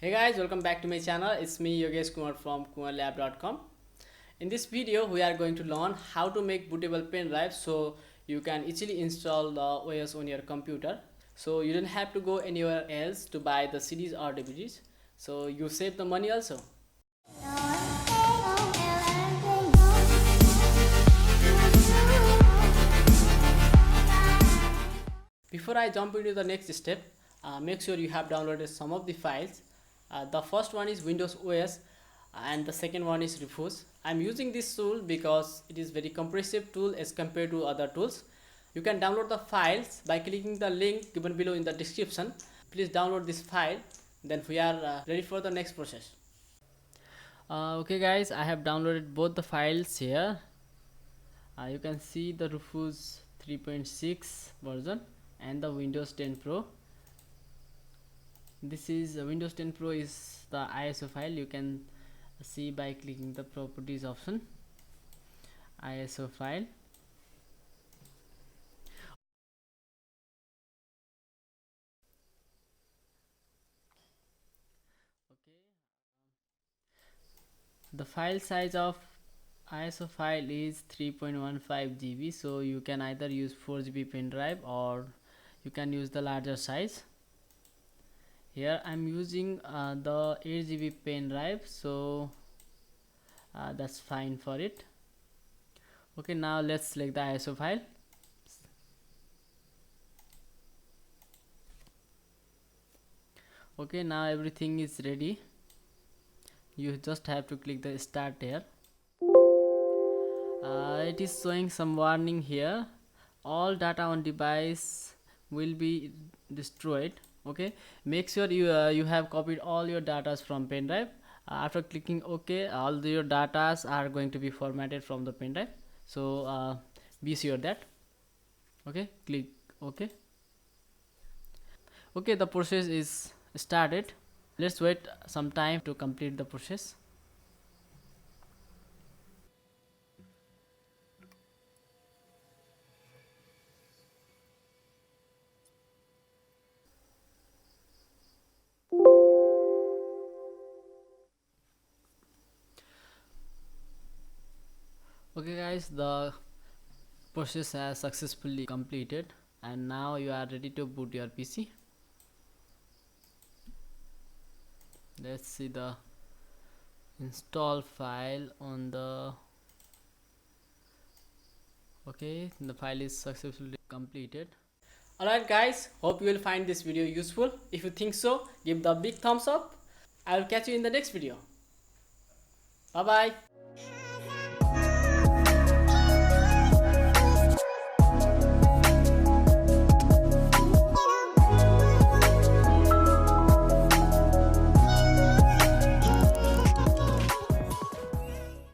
Hey guys, welcome back to my channel. It's me Yogesh Kumar from kunwarlab.com. In this video we are going to learn how to make bootable pen drive so you can easily install the OS on your computer. So you don't have to go anywhere else to buy the CDs or DVDs. So you save the money also. Before I jump into the next step, make sure you have downloaded some of the files. The first one is Windows OS and the second one is Rufus. I'm using this tool because it is very compressive tool as compared to other tools. You can download the files by clicking the link given below in the description. Please download this file, then we are ready for the next process. Okay guys, I have downloaded both the files here. You can see the Rufus 3.6 version and the Windows 10 Pro. This is Windows 10 Pro is the ISO file. You can see by clicking the properties option. ISO file. Okay. The file size of ISO file is 3.15 GB, so you can either use 4 GB pen drive or you can use the larger size. Here I'm using the 8 GB pen drive, so that's fine for it. Okay, now let's select the ISO file. Okay, now everything is ready. You just have to click the start here. It is showing some warning here. All data on device will be destroyed. Okay, make sure you have copied all your data from pen drive. After clicking OK, all your data are going to be formatted from the pen drive, so be sure that. Okay, click OK. Okay, the process is started. Let's wait some time to complete the process. Okay guys, the process has successfully completed and now you are ready to boot your PC. Let's see the install file on the okay, the file is successfully completed. Alright guys, hope you will find this video useful. If you think so, give the big thumbs up. I will catch you in the next video. Bye bye.